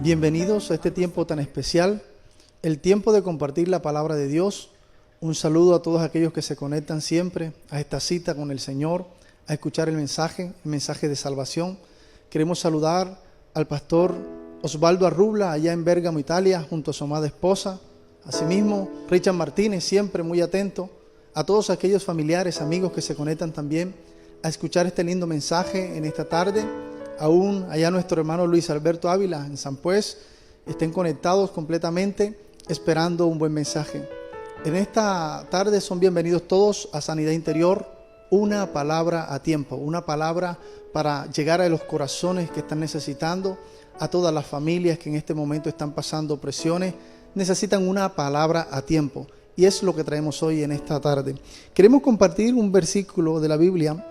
Bienvenidos a este tiempo tan especial, el tiempo de compartir la palabra de Dios. Un saludo a todos aquellos que se conectan siempre a esta cita con el Señor, a escuchar el mensaje de salvación. Queremos saludar al pastor Osvaldo Arrubla, allá en Bérgamo, Italia, junto a su amada esposa. Asimismo, Richard Martínez, siempre muy atento. A todos aquellos familiares, amigos que se conectan también a escuchar este lindo mensaje en esta tarde. Aún allá nuestro hermano Luis Alberto Ávila en San Pues, estén conectados completamente esperando un buen mensaje. En esta tarde son bienvenidos todos a Sanidad Interior, una palabra a tiempo, una palabra para llegar a los corazones que están necesitando, a todas las familias que en este momento están pasando presiones, necesitan una palabra a tiempo. Y es lo que traemos hoy en esta tarde. Queremos compartir un versículo de la Biblia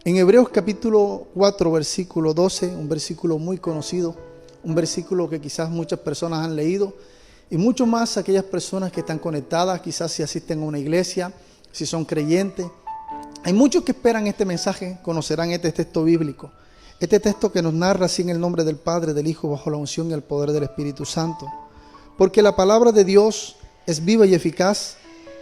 en Hebreos capítulo 4, versículo 12, un versículo muy conocido, un versículo que quizás muchas personas han leído y mucho más aquellas personas que están conectadas, quizás si asisten a una iglesia, si son creyentes. Hay muchos que esperan este mensaje, conocerán este texto bíblico, este texto que nos narra así en el nombre del Padre, del Hijo, bajo la unción y el poder del Espíritu Santo. Porque la palabra de Dios es viva y eficaz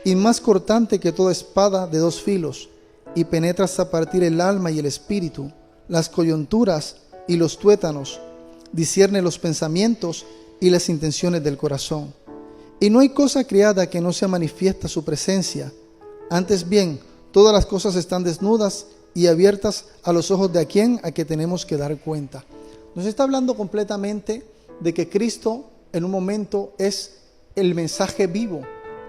y más cortante que toda espada de dos filos, y penetra hasta partir el alma y el espíritu, las coyunturas y los tuétanos, discierne los pensamientos y las intenciones del corazón. Y no hay cosa creada que no sea manifiesta su presencia. Antes bien, todas las cosas están desnudas y abiertas a los ojos de a que tenemos que dar cuenta. Nos está hablando completamente de que Cristo en un momento es el mensaje vivo,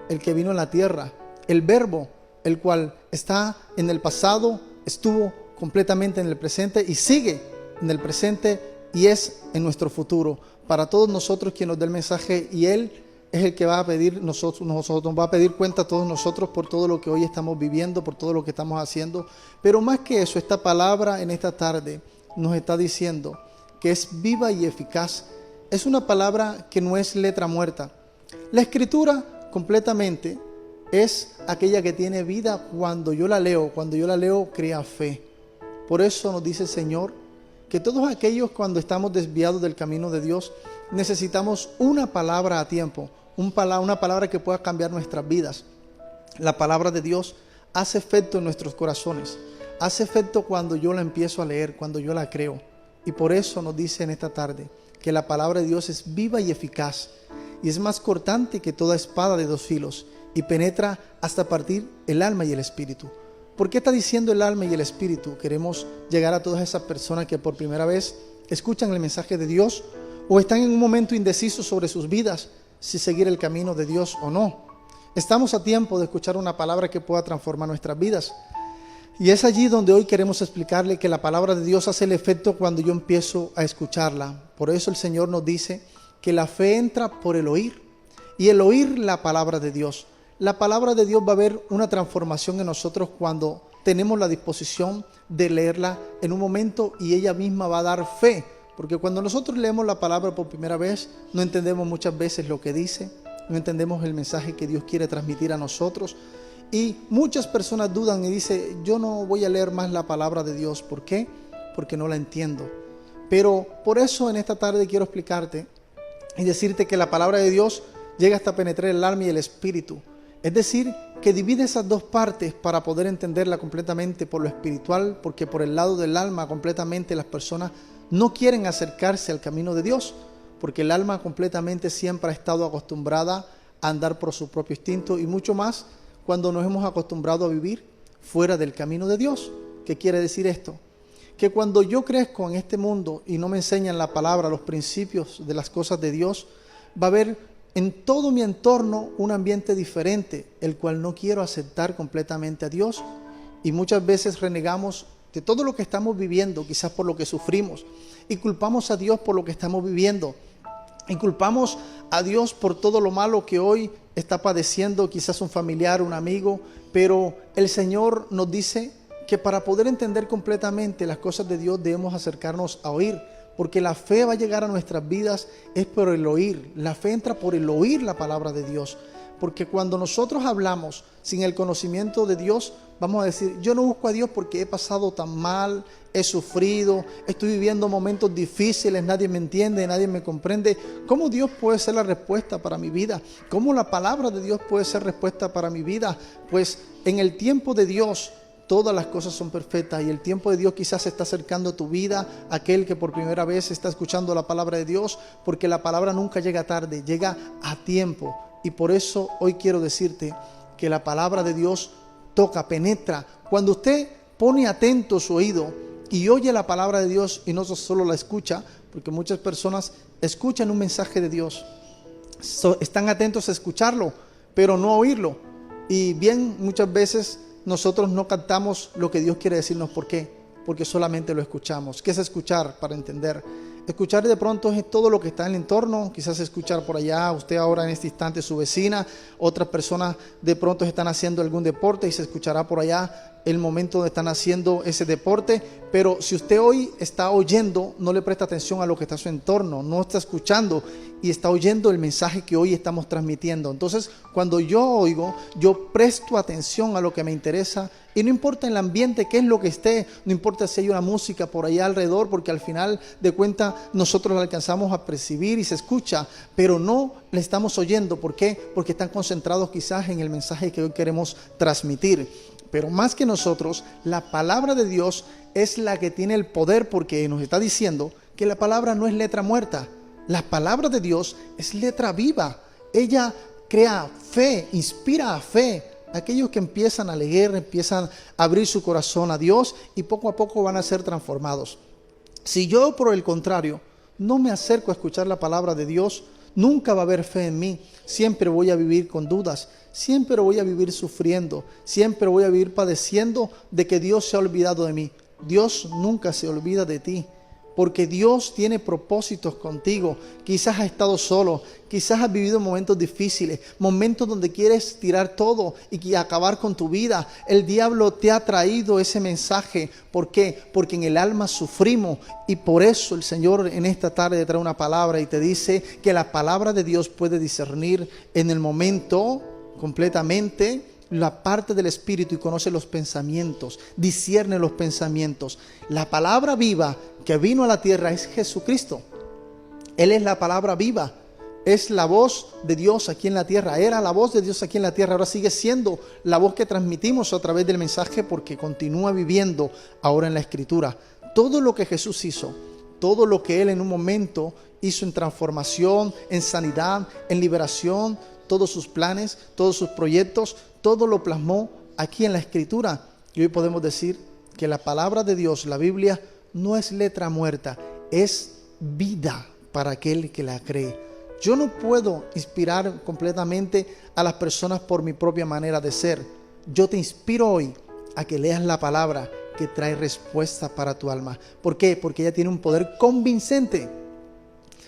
el que vino a la tierra, el verbo, el cual está en el pasado, estuvo completamente en el presente y sigue en el presente y es en nuestro futuro. Para todos nosotros quien nos dé el mensaje, y Él es el que va a pedir nosotros va a pedir cuenta a todos nosotros por todo lo que hoy estamos viviendo, por todo lo que estamos haciendo. Pero más que eso, esta palabra en esta tarde nos está diciendo que es viva y eficaz. Es una palabra que no es letra muerta. La Escritura completamente es aquella que tiene vida cuando yo la leo crea fe. Por eso nos dice el Señor que todos aquellos cuando estamos desviados del camino de Dios necesitamos una palabra a tiempo, una palabra que pueda cambiar nuestras vidas. La palabra de Dios hace efecto en nuestros corazones, hace efecto cuando yo la empiezo a leer, cuando yo la creo. Y por eso nos dice en esta tarde que la palabra de Dios es viva y eficaz y es más cortante que toda espada de dos filos, y penetra hasta partir el alma y el espíritu. ¿Por qué está diciendo el alma y el espíritu? Queremos llegar a todas esas personas que por primera vez escuchan el mensaje de Dios o están en un momento indeciso sobre sus vidas, si seguir el camino de Dios o no. Estamos a tiempo de escuchar una palabra que pueda transformar nuestras vidas. Y es allí donde hoy queremos explicarle que la palabra de Dios hace el efecto cuando yo empiezo a escucharla. Por eso el Señor nos dice que la fe entra por el oír, y el oír la palabra de Dios. La palabra de Dios va a haber una transformación en nosotros cuando tenemos la disposición de leerla en un momento, y ella misma va a dar fe. Porque cuando nosotros leemos la palabra por primera vez, no entendemos muchas veces lo que dice, no entendemos el mensaje que Dios quiere transmitir a nosotros. Y muchas personas dudan y dicen, yo no voy a leer más la palabra de Dios. ¿Por qué? Porque no la entiendo. Pero por eso en esta tarde quiero explicarte y decirte que la palabra de Dios llega hasta penetrar el alma y el espíritu. Es decir, que divide esas dos partes para poder entenderla completamente por lo espiritual, porque por el lado del alma completamente las personas no quieren acercarse al camino de Dios, porque el alma completamente siempre ha estado acostumbrada a andar por su propio instinto, y mucho más cuando nos hemos acostumbrado a vivir fuera del camino de Dios. ¿Qué quiere decir esto? Que cuando yo crezco en este mundo y no me enseñan la palabra, los principios de las cosas de Dios, va a haber en todo mi entorno un ambiente diferente, el cual no quiero aceptar completamente a Dios, y muchas veces renegamos de todo lo que estamos viviendo, quizás por lo que sufrimos, y culpamos a Dios por lo que estamos viviendo, y culpamos a Dios por todo lo malo que hoy está padeciendo quizás un familiar, un amigo. Pero el Señor nos dice que para poder entender completamente las cosas de Dios debemos acercarnos a oír, porque la fe va a llegar a nuestras vidas es por el oír. La fe entra por el oír la palabra de Dios. Porque cuando nosotros hablamos sin el conocimiento de Dios, vamos a decir, yo no busco a Dios porque he pasado tan mal, he sufrido, estoy viviendo momentos difíciles, nadie me entiende, nadie me comprende. ¿Cómo Dios puede ser la respuesta para mi vida? ¿Cómo la palabra de Dios puede ser respuesta para mi vida? Pues en el tiempo de Dios todas las cosas son perfectas, y el tiempo de Dios quizás se está acercando a tu vida, aquel que por primera vez está escuchando la palabra de Dios, porque la palabra nunca llega tarde, llega a tiempo. Y por eso hoy quiero decirte que la palabra de Dios toca, penetra. Cuando usted pone atento su oído y oye la palabra de Dios y no solo la escucha, porque muchas personas escuchan un mensaje de Dios, están atentos a escucharlo, pero no a oírlo. Y bien, muchas veces nosotros no captamos lo que Dios quiere decirnos. ¿Por qué? Porque solamente lo escuchamos. ¿Qué es escuchar? Para entender. Escuchar de pronto es todo lo que está en el entorno. Quizás escuchar por allá, usted ahora en este instante, su vecina, otras personas de pronto están haciendo algún deporte y se escuchará por allá el momento donde están haciendo ese deporte. Pero si usted hoy está oyendo, no le presta atención a lo que está en su entorno, no está escuchando y está oyendo el mensaje que hoy estamos transmitiendo. Entonces, cuando yo oigo, yo presto atención a lo que me interesa, y no importa el ambiente, qué es lo que esté, no importa si hay una música por allá alrededor, porque al final de cuentas nosotros la alcanzamos a percibir y se escucha, pero no le estamos oyendo. ¿Por qué? Porque están concentrados quizás en el mensaje que hoy queremos transmitir. Pero más que nosotros, la palabra de Dios es la que tiene el poder, porque nos está diciendo que la palabra no es letra muerta. La palabra de Dios es letra viva. Ella crea fe, inspira a fe. Aquellos que empiezan a leer, empiezan a abrir su corazón a Dios, y poco a poco van a ser transformados. Si yo, por el contrario, no me acerco a escuchar la palabra de Dios, nunca va a haber fe en mí. Siempre voy a vivir con dudas, siempre voy a vivir sufriendo, siempre voy a vivir padeciendo de que Dios se ha olvidado de mí. Dios nunca se olvida de ti, porque Dios tiene propósitos contigo. Quizás has estado solo, quizás has vivido momentos difíciles, momentos donde quieres tirar todo y acabar con tu vida. El diablo te ha traído ese mensaje. ¿Por qué? Porque en el alma sufrimos, y por eso el Señor en esta tarde te trae una palabra y te dice que la palabra de Dios puede discernir en el momento completamente la parte del Espíritu y conoce los pensamientos, discierne los pensamientos. La palabra viva que vino a la tierra es Jesucristo. Él es la palabra viva, es la voz de Dios aquí en la tierra. Era la voz de Dios aquí en la tierra, ahora sigue siendo la voz que transmitimos a través del mensaje, porque continúa viviendo ahora en la Escritura. Todo lo que Jesús hizo, todo lo que Él en un momento hizo en transformación, en sanidad, en liberación, todos sus planes, todos sus proyectos, todo lo plasmó aquí en la Escritura. Y hoy podemos decir que la palabra de Dios, la Biblia, no es letra muerta, es vida para aquel que la cree. Yo no puedo inspirar completamente a las personas por mi propia manera de ser. Yo te inspiro hoy a que leas la palabra que trae respuesta para tu alma. ¿Por qué? Porque ella tiene un poder convincente.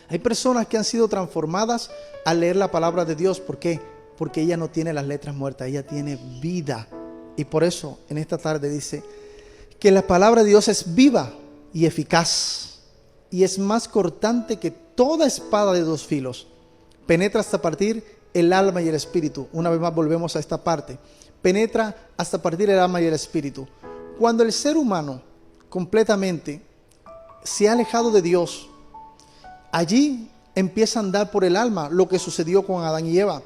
Hay personas que han sido transformadas al leer la palabra de Dios. ¿Por qué? Porque ella no tiene las letras muertas, ella tiene vida. Y por eso en esta tarde dice que la palabra de Dios es viva y eficaz, y es más cortante que toda espada de dos filos. Penetra hasta partir el alma y el espíritu. Una vez más volvemos a esta parte. Penetra hasta partir el alma y el espíritu. Cuando el ser humano completamente se ha alejado de Dios, allí empieza a andar por el alma lo que sucedió con Adán y Eva.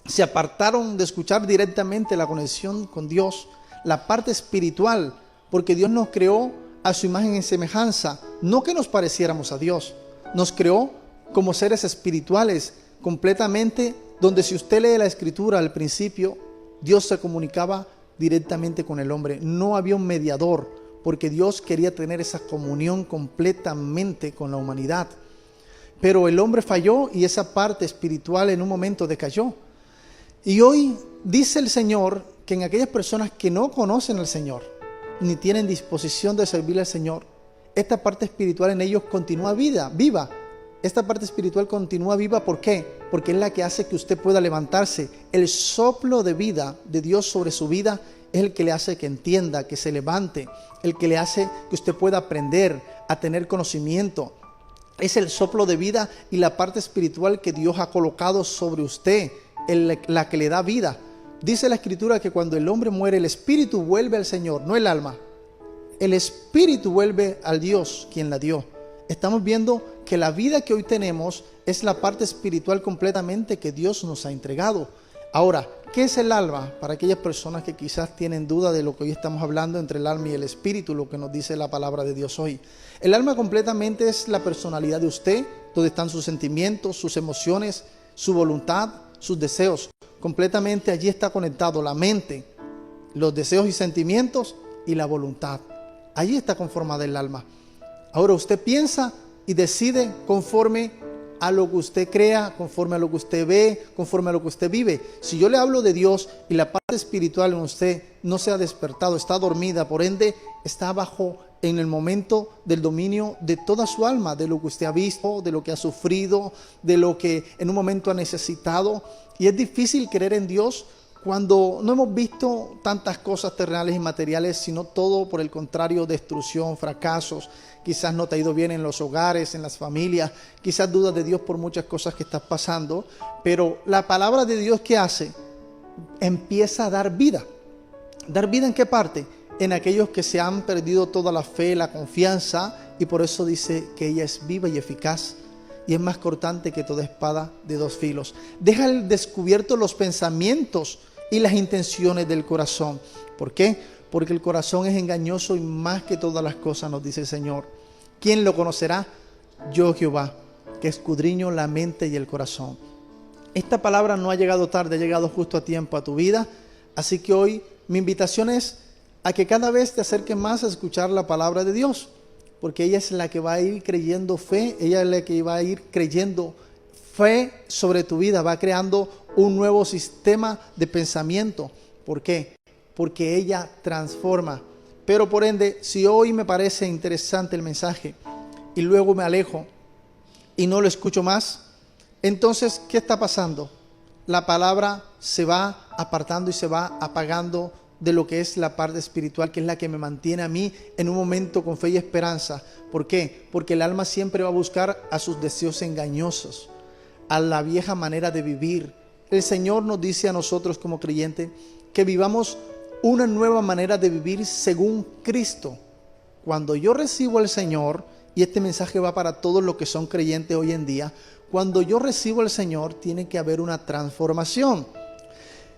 Se apartaron de escuchar directamente la conexión con Dios, la parte espiritual, porque Dios nos creó a su imagen y semejanza, no que nos pareciéramos a Dios. Nos creó como seres espirituales completamente, donde si usted lee la Escritura al principio, Dios se comunicaba directamente con el hombre. No había un mediador, porque Dios quería tener esa comunión completamente con la humanidad. Pero el hombre falló y esa parte espiritual en un momento decayó. Y hoy dice el Señor que en aquellas personas que no conocen al Señor, ni tienen disposición de servirle al Señor, esta parte espiritual en ellos continúa viva. Esta parte espiritual continúa viva. ¿Por qué? Porque es la que hace que usted pueda levantarse. El soplo de vida de Dios sobre su vida es el que le hace que entienda, que se levante, el que le hace que usted pueda aprender a tener conocimiento. Es el soplo de vida y la parte espiritual que Dios ha colocado sobre usted, la que le da vida. Dice la Escritura que cuando el hombre muere, el espíritu vuelve al Señor, no el alma. El espíritu vuelve al Dios, quien la dio. Estamos viendo que la vida que hoy tenemos es la parte espiritual completamente que Dios nos ha entregado. Ahora, ¿qué es el alma? Para aquellas personas que quizás tienen duda de lo que hoy estamos hablando entre el alma y el espíritu, lo que nos dice la palabra de Dios hoy. El alma completamente es la personalidad de usted, donde están sus sentimientos, sus emociones, su voluntad, sus deseos. Completamente allí está conectado la mente, los deseos y sentimientos y la voluntad. Allí está conformada el alma. Ahora usted piensa y decide conforme a lo que usted crea, conforme a lo que usted ve, conforme a lo que usted vive. Si yo le hablo de Dios y la parte espiritual en usted no se ha despertado, está dormida, por ende está bajo en el momento del dominio de toda su alma, de lo que usted ha visto, de lo que ha sufrido, de lo que en un momento ha necesitado. Y es difícil creer en Dios cuando no hemos visto tantas cosas terrenales y materiales, sino todo por el contrario, destrucción, fracasos. Quizás no te ha ido bien en los hogares, en las familias, quizás dudas de Dios por muchas cosas que estás pasando, pero la palabra de Dios, ¿qué hace? Empieza a dar vida. ¿Dar vida en qué parte? En aquellos que se han perdido toda la fe, la confianza, y por eso dice que ella es viva y eficaz, y es más cortante que toda espada de dos filos. Deja al descubierto los pensamientos y las intenciones del corazón. ¿Por qué? Porque el corazón es engañoso y más que todas las cosas, nos dice el Señor. ¿Quién lo conocerá? Yo, Jehová, que escudriño la mente y el corazón. Esta palabra no ha llegado tarde, ha llegado justo a tiempo a tu vida. Así que hoy mi invitación es a que cada vez te acerques más a escuchar la palabra de Dios, porque ella es la que va a ir creyendo fe, ella es la que va a ir creyendo fe sobre tu vida, va creando un nuevo sistema de pensamiento. ¿Por qué? Porque ella transforma. Pero por ende, si hoy me parece interesante el mensaje y luego me alejo y no lo escucho más, entonces, ¿qué está pasando? La palabra se va apartando y se va apagando de lo que es la parte espiritual, que es la que me mantiene a mí en un momento con fe y esperanza. ¿Por qué? Porque el alma siempre va a buscar a sus deseos engañosos, a la vieja manera de vivir. El Señor nos dice a nosotros como creyentes que vivamos una nueva manera de vivir según Cristo. Cuando yo recibo al Señor, y este mensaje va para todos los que son creyentes hoy en día, cuando yo recibo al Señor tiene que haber una transformación.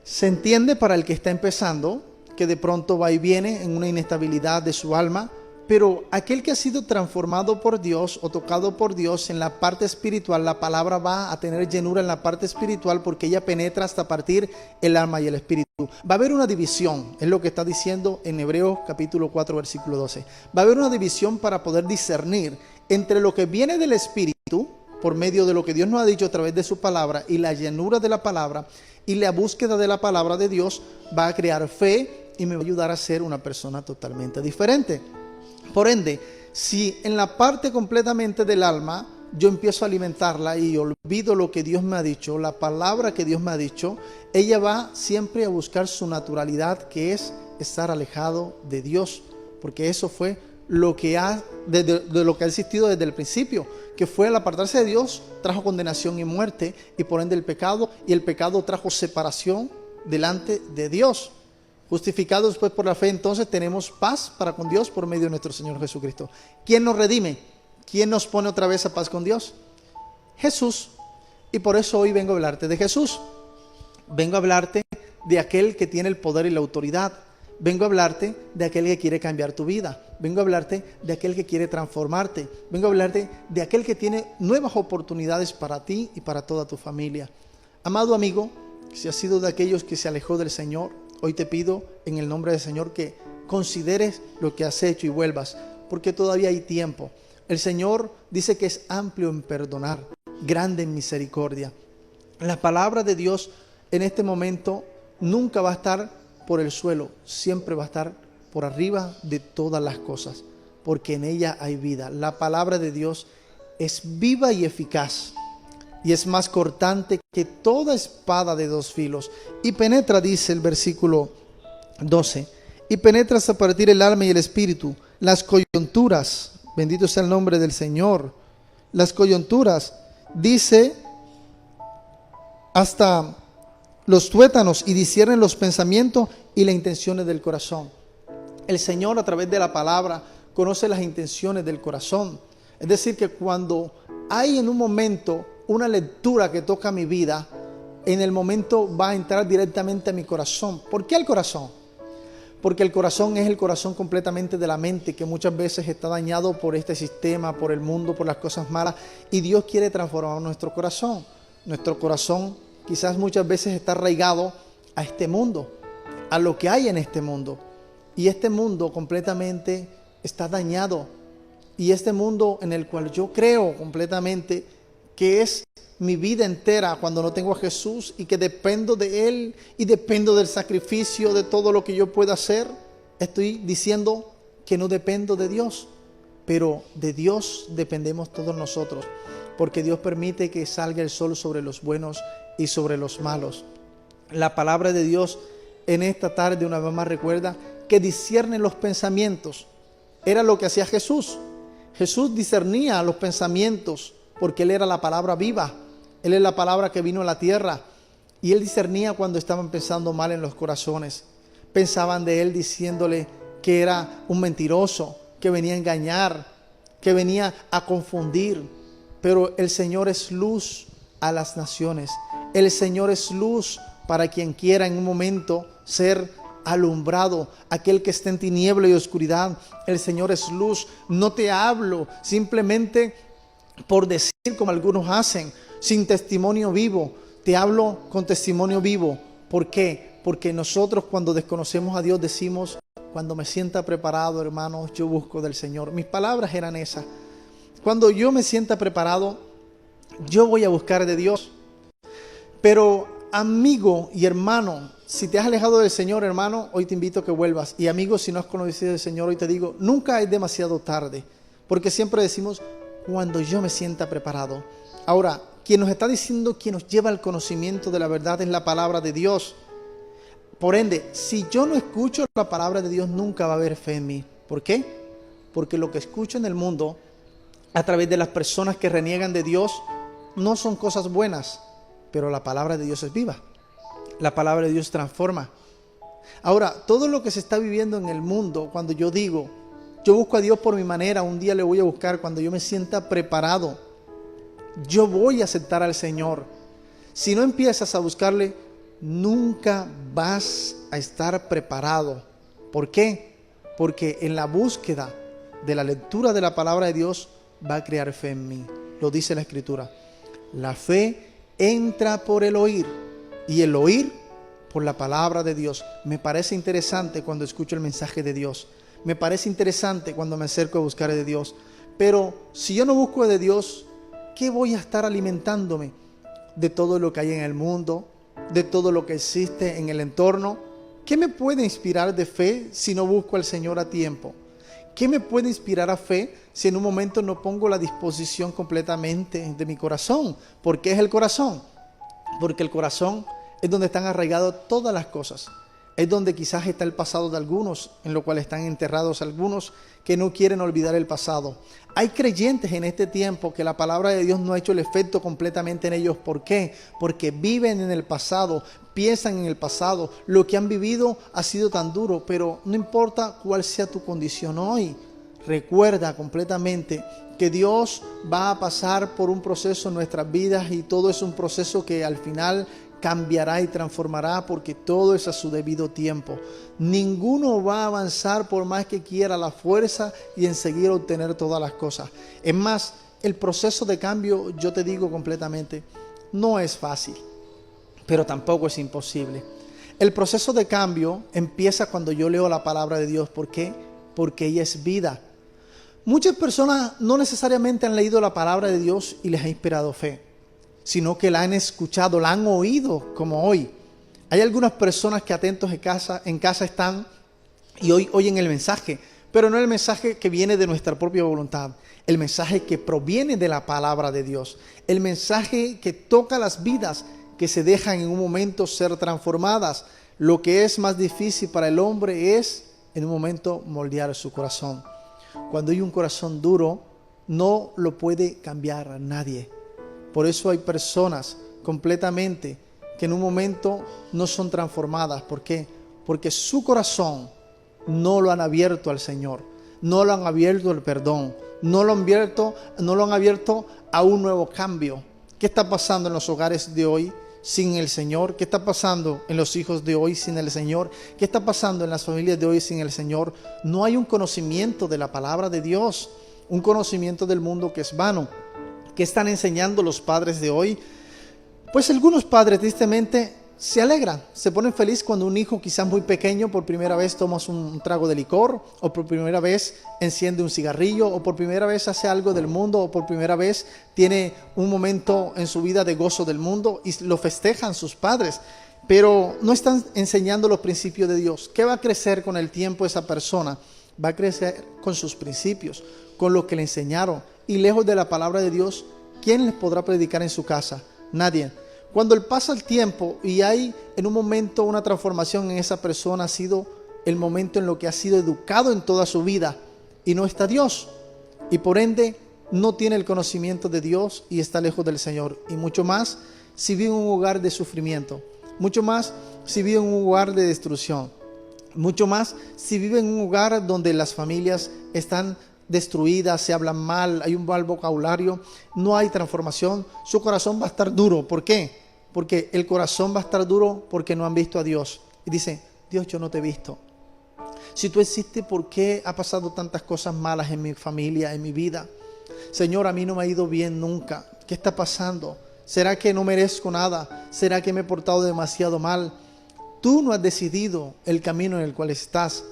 Se entiende para el que está empezando, que de pronto va y viene en una inestabilidad de su alma, pero aquel que ha sido transformado por Dios o tocado por Dios en la parte espiritual, la palabra va a tener llenura en la parte espiritual porque ella penetra hasta partir el alma y el espíritu. Va a haber una división, es lo que está diciendo en Hebreos capítulo 4 versículo 12. Va a haber una división para poder discernir entre lo que viene del espíritu, por medio de lo que Dios nos ha dicho a través de su palabra y la llenura de la palabra y la búsqueda de la palabra de Dios, va a crear fe y me va a ayudar a ser una persona totalmente diferente. Por ende, si en la parte completamente del alma yo empiezo a alimentarla y olvido lo que Dios me ha dicho, la palabra que Dios me ha dicho, ella va siempre a buscar su naturalidad, que es estar alejado de Dios, porque eso fue lo que ha de lo que ha existido desde el principio, que fue al apartarse de Dios trajo condenación y muerte, y por ende el pecado, y el pecado trajo separación delante de Dios. Justificados pues por la fe, entonces tenemos paz para con Dios por medio de nuestro Señor Jesucristo. ¿Quién nos redime? ¿Quién nos pone otra vez a paz con Dios? Jesús. Y por eso hoy vengo a hablarte de Jesús. Vengo a hablarte de aquel que tiene el poder y la autoridad. Vengo a hablarte de aquel que quiere cambiar tu vida. Vengo a hablarte de aquel que quiere transformarte. Vengo a hablarte de aquel que tiene nuevas oportunidades para ti y para toda tu familia. Amado amigo, si has sido de aquellos que se alejó del Señor, hoy te pido en el nombre del Señor que consideres lo que has hecho y vuelvas, porque todavía hay tiempo. El Señor dice que es amplio en perdonar, grande en misericordia. La palabra de Dios en este momento nunca va a estar por el suelo, siempre va a estar por arriba de todas las cosas, porque en ella hay vida. La palabra de Dios es viva y eficaz, y es más cortante que toda espada de dos filos, y penetra, dice el versículo 12, y penetra hasta partir el alma y el espíritu, las coyunturas, bendito sea el nombre del Señor, las coyunturas, dice hasta los tuétanos, y disciernen los pensamientos y las intenciones del corazón. El Señor, a través de la palabra, conoce las intenciones del corazón. Es decir, que cuando hay en un momento una lectura que toca mi vida, en el momento va a entrar directamente a mi corazón. ¿Por qué al corazón? Porque el corazón es el corazón completamente de la mente, que muchas veces está dañado por este sistema, por el mundo, por las cosas malas, y Dios quiere transformar nuestro corazón. Nuestro corazón quizás muchas veces está arraigado a este mundo, a lo que hay en este mundo, y este mundo completamente está dañado, y este mundo en el cual yo creo completamente que es mi vida entera cuando no tengo a Jesús, y que dependo de Él y dependo del sacrificio, de todo lo que yo pueda hacer, estoy diciendo que no dependo de Dios, pero de Dios dependemos todos nosotros, porque Dios permite que salga el sol sobre los buenos y sobre los malos. La palabra de Dios en esta tarde una vez más recuerda que discierne los pensamientos. Era lo que hacía Jesús. Jesús discernía los pensamientos porque Él era la palabra viva. Él es la palabra que vino a la tierra, y Él discernía cuando estaban pensando mal en los corazones. Pensaban de Él diciéndole que era un mentiroso, que venía a engañar, que venía a confundir. Pero el Señor es luz a las naciones. El Señor es luz para quien quiera en un momento ser alumbrado, aquel que esté en tiniebla y oscuridad. El Señor es luz. No te hablo simplemente por decir como algunos hacen, sin testimonio vivo. Te hablo con testimonio vivo. ¿Por qué? Porque nosotros cuando desconocemos a Dios decimos: cuando me sienta preparado, hermanos, yo busco del Señor. Mis palabras eran esas. Cuando yo me sienta preparado, yo voy a buscar de Dios. Pero amigo y hermano, si te has alejado del Señor, hermano, hoy te invito a que vuelvas. Y amigo, si no has conocido al Señor, hoy te digo, nunca es demasiado tarde. Porque siempre decimos: cuando yo me sienta preparado. Ahora, quien nos está diciendo, quien nos lleva al conocimiento de la verdad es la palabra de Dios. Por ende, si yo no escucho la palabra de Dios, nunca va a haber fe en mí. ¿Por qué? Porque lo que escucho en el mundo, a través de las personas que reniegan de Dios, no son cosas buenas, pero la palabra de Dios es viva. La palabra de Dios transforma. Ahora, todo lo que se está viviendo en el mundo, cuando yo digo, yo busco a Dios por mi manera, un día le voy a buscar cuando yo me sienta preparado. Yo voy a aceptar al Señor. Si no empiezas a buscarle, nunca vas a estar preparado. ¿Por qué? Porque en la búsqueda de la lectura de la palabra de Dios va a crear fe en mí. Lo dice la Escritura. La fe entra por el oír, y el oír por la palabra de Dios. Me parece interesante cuando escucho el mensaje de Dios. Me parece interesante cuando me acerco a buscar de Dios. Pero si yo no busco de Dios, ¿qué voy a estar alimentándome? De todo lo que hay en el mundo, de todo lo que existe en el entorno. ¿Qué me puede inspirar de fe si no busco al Señor a tiempo? ¿Qué me puede inspirar a fe si en un momento no pongo la disposición completamente de mi corazón? ¿Por qué es el corazón? Porque el corazón es donde están arraigadas todas las cosas. Es donde quizás está el pasado de algunos, en lo cual están enterrados algunos que no quieren olvidar el pasado. Hay creyentes en este tiempo que la palabra de Dios no ha hecho el efecto completamente en ellos. ¿Por qué? Porque viven en el pasado, piensan en el pasado. Lo que han vivido ha sido tan duro, pero no importa cuál sea tu condición hoy. Recuerda completamente que Dios va a pasar por un proceso en nuestras vidas, y todo es un proceso que al final cambiará y transformará, porque todo es a su debido tiempo. Ninguno va a avanzar por más que quiera la fuerza y enseguida obtener todas las cosas. Es más, el proceso de cambio, yo te digo completamente, no es fácil, pero tampoco es imposible. El proceso de cambio empieza cuando yo leo la palabra de Dios. ¿Por qué? Porque ella es vida. Muchas personas no necesariamente han leído la palabra de Dios y les ha inspirado fe, sino que la han escuchado, la han oído, como hoy. Hay algunas personas que atentos en casa están y hoy oyen el mensaje, pero no el mensaje que viene de nuestra propia voluntad, el mensaje que proviene de la palabra de Dios, el mensaje que toca las vidas, que se dejan en un momento ser transformadas. Lo que es más difícil para el hombre es en un momento moldear su corazón. Cuando hay un corazón duro, no lo puede cambiar a nadie. Por eso hay personas completamente que en un momento no son transformadas. ¿Por qué? Porque su corazón no lo han abierto al Señor, no lo han abierto al perdón, no lo han abierto a un nuevo cambio. ¿Qué está pasando en los hogares de hoy sin el Señor? ¿Qué está pasando en los hijos de hoy sin el Señor? ¿Qué está pasando en las familias de hoy sin el Señor? No hay un conocimiento de la palabra de Dios, un conocimiento del mundo que es vano. ¿Qué están enseñando los padres de hoy? Pues algunos padres tristemente se alegran, se ponen felices cuando un hijo quizás muy pequeño por primera vez toma un trago de licor, o por primera vez enciende un cigarrillo, o por primera vez hace algo del mundo, o por primera vez tiene un momento en su vida de gozo del mundo y lo festejan sus padres, pero no están enseñando los principios de Dios. ¿Qué va a crecer con el tiempo esa persona? Va a crecer con sus principios, con lo que le enseñaron, y lejos de la palabra de Dios, ¿quién les podrá predicar en su casa? Nadie. Cuando pasa el tiempo y hay en un momento una transformación en esa persona, ha sido el momento en lo que ha sido educado en toda su vida y no está Dios, y por ende no tiene el conocimiento de Dios y está lejos del Señor. Y mucho más si vive en un hogar de sufrimiento, mucho más si vive en un hogar de destrucción, mucho más si vive en un hogar donde las familias están destruidas, se hablan mal, hay un mal vocabulario, no hay transformación. Su corazón va a estar duro. ¿Por qué? Porque el corazón va a estar duro porque no han visto a Dios. Y dice: Dios, yo no te he visto. Si tú existes, ¿por qué ha pasado tantas cosas malas en mi familia, en mi vida? Señor, a mí no me ha ido bien nunca. ¿Qué está pasando? ¿Será que no merezco nada? ¿Será que me he portado demasiado mal? Tú no has decidido el camino en el cual estás.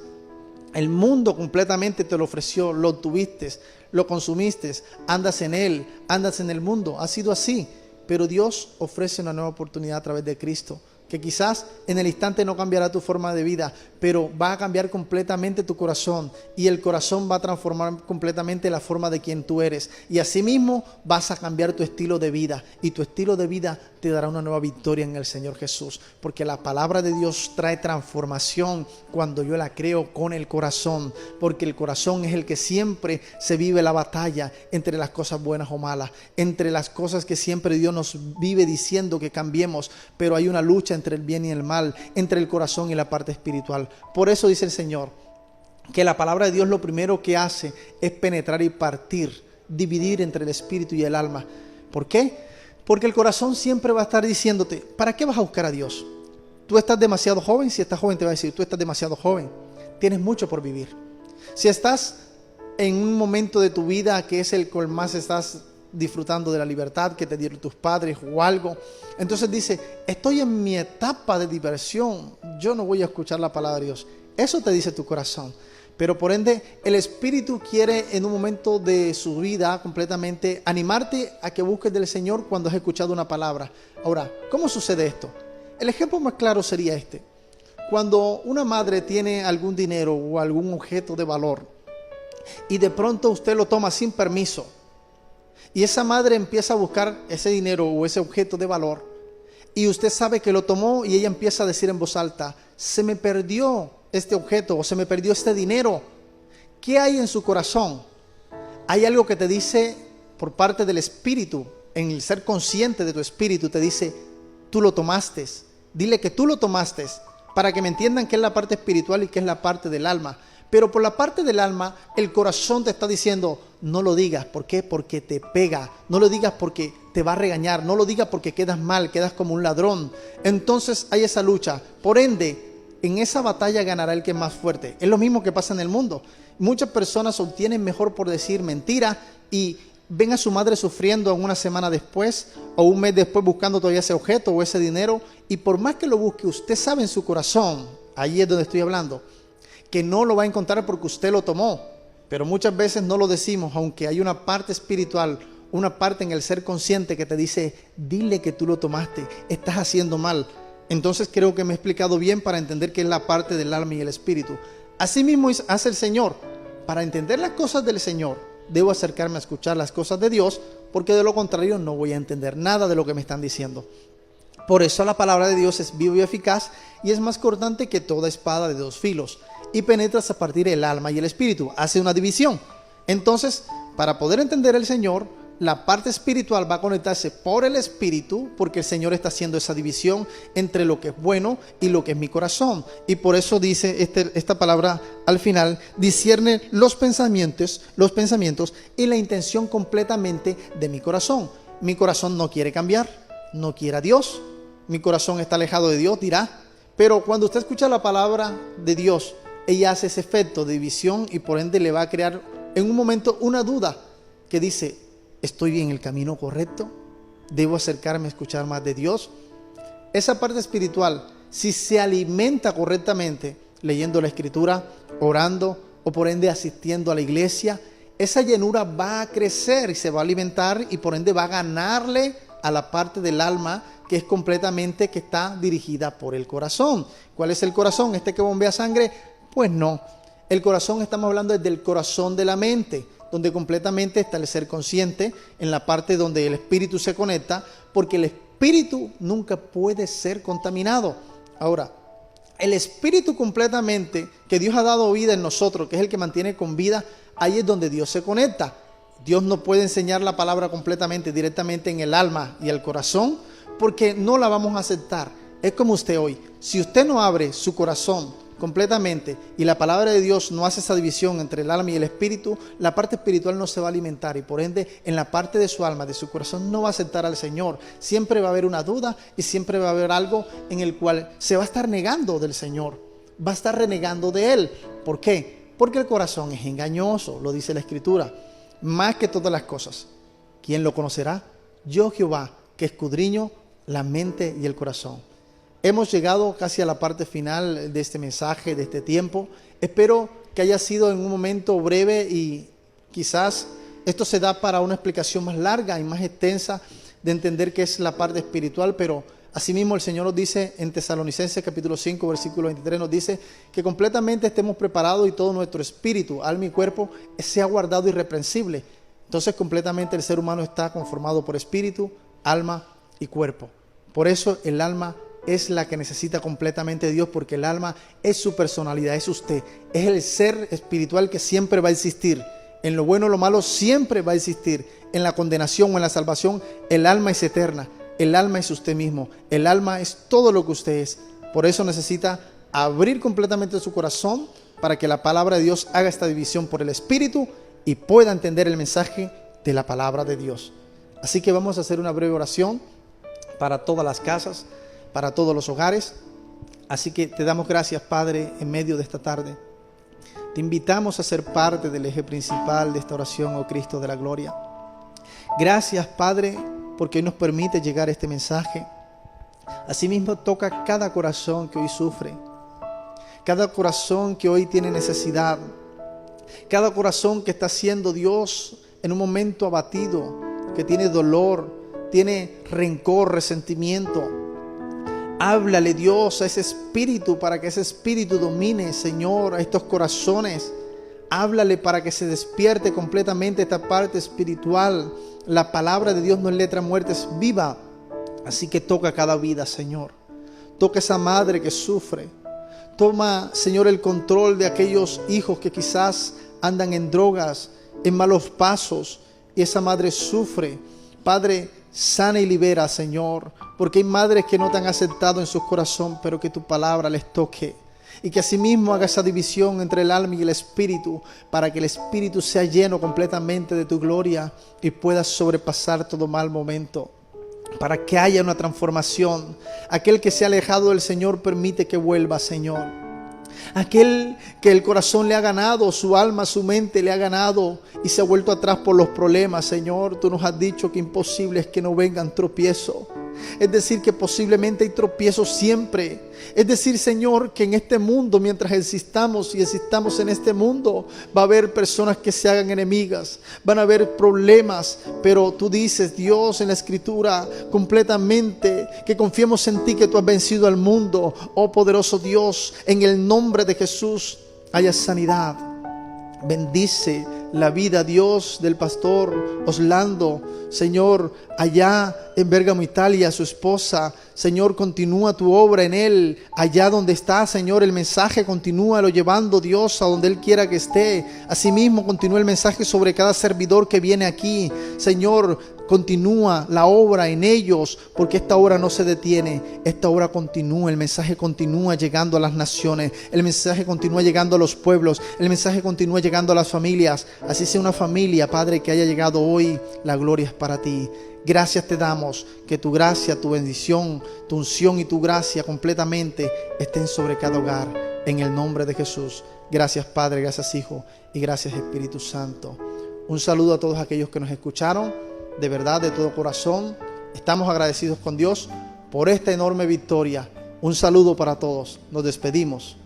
El mundo completamente te lo ofreció, lo tuviste, lo consumiste, andas en él, andas en el mundo. Ha sido así, pero Dios ofrece una nueva oportunidad a través de Cristo, que quizás en el instante no cambiará tu forma de vida, pero va a cambiar completamente tu corazón, y el corazón va a transformar completamente la forma de quien tú eres, y asimismo vas a cambiar tu estilo de vida, y tu estilo de vida te dará una nueva victoria en el Señor Jesús, porque la palabra de Dios trae transformación cuando yo la creo con el corazón, porque el corazón es el que siempre se vive la batalla entre las cosas buenas o malas, entre las cosas que siempre Dios nos vive diciendo que cambiemos, pero hay una lucha entre el bien y el mal, entre el corazón y la parte espiritual. Por eso dice el Señor que la palabra de Dios lo primero que hace es penetrar y partir, dividir entre el espíritu y el alma. ¿Por qué? Porque el corazón siempre va a estar diciéndote: ¿para qué vas a buscar a Dios? Tú estás demasiado joven. Si estás joven te va a decir: tú estás demasiado joven, tienes mucho por vivir. Si estás en un momento de tu vida que es el cual más estás disfrutando de la libertad que te dieron tus padres o algo, entonces dice: estoy en mi etapa de diversión, yo no voy a escuchar la palabra de Dios. Eso te dice tu corazón. Pero por ende el Espíritu quiere en un momento de su vida completamente animarte a que busques del Señor cuando has escuchado una palabra. Ahora, ¿cómo sucede esto? El ejemplo más claro sería este: cuando una madre tiene algún dinero o algún objeto de valor y de pronto usted lo toma sin permiso, y esa madre empieza a buscar ese dinero o ese objeto de valor, y usted sabe que lo tomó, y ella empieza a decir en voz alta: se me perdió este objeto o se me perdió este dinero. ¿Qué hay en su corazón? Hay algo que te dice por parte del Espíritu, en el ser consciente de tu espíritu, te dice: tú lo tomaste. Dile que tú lo tomaste, para que me entiendan qué es la parte espiritual y qué es la parte del alma. Pero por la parte del alma, el corazón te está diciendo: no lo digas. ¿Por qué? Porque te pega. No lo digas porque te va a regañar. No lo digas porque quedas mal, quedas como un ladrón. Entonces hay esa lucha. Por ende, en esa batalla ganará el que es más fuerte. Es lo mismo que pasa en el mundo. Muchas personas obtienen mejor por decir mentira y ven a su madre sufriendo una semana después o un mes después buscando todavía ese objeto o ese dinero, y por más que lo busque, usted sabe en su corazón, ahí es donde estoy hablando, que no lo va a encontrar porque usted lo tomó. Pero muchas veces no lo decimos, aunque hay una parte espiritual, una parte en el ser consciente que te dice: dile que tú lo tomaste, estás haciendo mal. Entonces creo que me he explicado bien para entender qué es la parte del alma y el espíritu. Así mismo hace el Señor. Para entender las cosas del Señor, debo acercarme a escuchar las cosas de Dios, porque de lo contrario no voy a entender nada de lo que me están diciendo. Por eso la palabra de Dios es viva y eficaz, y es más cortante que toda espada de dos filos, y penetra hasta partir el alma y el espíritu. Hace una división. Entonces, para poder entender el Señor, la parte espiritual va a conectarse por el Espíritu, porque el Señor está haciendo esa división entre lo que es bueno y lo que es mi corazón. Y por eso dice esta palabra al final: discierne los pensamientos y la intención completamente de mi corazón. Mi corazón no quiere cambiar, no quiere a Dios. Mi corazón está alejado de Dios, dirá. Pero cuando usted escucha la palabra de Dios, ella hace ese efecto de división y por ende le va a crear en un momento una duda que dice: ¿estoy en el camino correcto? ¿Debo acercarme a escuchar más de Dios? Esa parte espiritual, si se alimenta correctamente, leyendo la Escritura, orando o por ende asistiendo a la iglesia, esa llenura va a crecer y se va a alimentar y por ende va a ganarle a la parte del alma que es completamente, que está dirigida por el corazón. ¿Cuál es el corazón? ¿Este que bombea sangre? Pues no. El corazón, estamos hablando del corazón de la mente, donde completamente está el ser consciente, en la parte donde el espíritu se conecta, porque el espíritu nunca puede ser contaminado. Ahora, el espíritu completamente que Dios ha dado vida en nosotros, que es el que mantiene con vida, ahí es donde Dios se conecta. Dios no puede enseñar la palabra completamente, directamente en el alma y el corazón, porque no la vamos a aceptar. Es como usted hoy, si usted no abre su corazón completamente y la palabra de Dios no hace esa división entre el alma y el espíritu, la parte espiritual no se va a alimentar y por ende en la parte de su alma, de su corazón, no va a aceptar al Señor. Siempre va a haber una duda y siempre va a haber algo en el cual se va a estar negando del Señor, va a estar renegando de Él. ¿Por qué? Porque el corazón es engañoso, lo dice la Escritura, más que todas las cosas. ¿Quién lo conocerá? Yo, Jehová, que escudriño la mente y el corazón. Hemos llegado casi a la parte final de este mensaje, de este tiempo. Espero que haya sido en un momento breve y quizás esto se da para una explicación más larga y más extensa de entender qué es la parte espiritual, pero asimismo el Señor nos dice en Tesalonicenses capítulo 5, versículo 23, nos dice que completamente estemos preparados y todo nuestro espíritu, alma y cuerpo sea guardado irreprensible. Entonces completamente el ser humano está conformado por espíritu, alma y cuerpo. Por eso el alma es la que necesita completamente de Dios, porque el alma es su personalidad, es usted, es el ser espiritual que siempre va a existir. En lo bueno o lo malo siempre va a existir. En la condenación o en la salvación, el alma es eterna. El alma es usted mismo. El alma es todo lo que usted es. Por eso necesita abrir completamente su corazón para que la palabra de Dios haga esta división por el espíritu y pueda entender el mensaje de la palabra de Dios. Así que vamos a hacer una breve oración para todas las casas, para todos los hogares. Así que te damos gracias, Padre, en medio de esta tarde. Te invitamos a ser parte del eje principal de esta oración, oh Cristo de la gloria. Gracias, Padre, porque hoy nos permite llegar a este mensaje. Asimismo, toca cada corazón que hoy sufre, cada corazón que hoy tiene necesidad, cada corazón que está siendo, Dios, en un momento abatido, que tiene dolor, tiene rencor, resentimiento. Háblale, Dios, a ese espíritu para que ese espíritu domine, Señor, a estos corazones. Háblale para que se despierte completamente esta parte espiritual. La palabra de Dios no es letra muerta, es viva. Así que toca cada vida, Señor. Toca esa madre que sufre. Toma, Señor, el control de aquellos hijos que quizás andan en drogas, en malos pasos, y esa madre sufre. Padre, sana y libera, Señor, porque hay madres que no te han aceptado en su corazón, pero que tu palabra les toque. Y que asimismo haga esa división entre el alma y el espíritu, para que el espíritu sea lleno completamente de tu gloria y pueda sobrepasar todo mal momento. Para que haya una transformación. Aquel que se ha alejado del Señor, permite que vuelva, Señor. Aquel que el corazón le ha ganado, su alma, su mente le ha ganado y se ha vuelto atrás por los problemas, Señor, tú nos has dicho que imposible es que no vengan tropiezos. Es decir, que posiblemente hay tropiezos siempre. Es decir, Señor, que en este mundo, mientras existamos y existamos en este mundo, va a haber personas que se hagan enemigas, van a haber problemas, pero tú dices, Dios, en la Escritura, completamente, que confiemos en ti, que tú has vencido al mundo. Oh poderoso Dios, en el nombre de Jesús haya sanidad. Bendice la vida, Dios, del pastor Orlando, Señor, allá en Bérgamo, Italia, su esposa. Señor, continúa tu obra en él, allá donde está, Señor, el mensaje continúalo llevando, Dios, a donde él quiera que esté. Asimismo, continúa el mensaje sobre cada servidor que viene aquí. Señor, continúa la obra en ellos, porque esta obra no se detiene, esta obra continúa, el mensaje continúa llegando a las naciones, el mensaje continúa llegando a los pueblos, el mensaje continúa llegando a las familias. Así sea una familia, Padre, que haya llegado hoy, la gloria es para ti. Gracias te damos, que tu gracia, tu bendición, tu unción y tu gracia completamente estén sobre cada hogar, en el nombre de Jesús. Gracias Padre, gracias Hijo y gracias Espíritu Santo. Un saludo a todos aquellos que nos escucharon, de verdad, de todo corazón. Estamos agradecidos con Dios por esta enorme victoria. Un saludo para todos. Nos despedimos.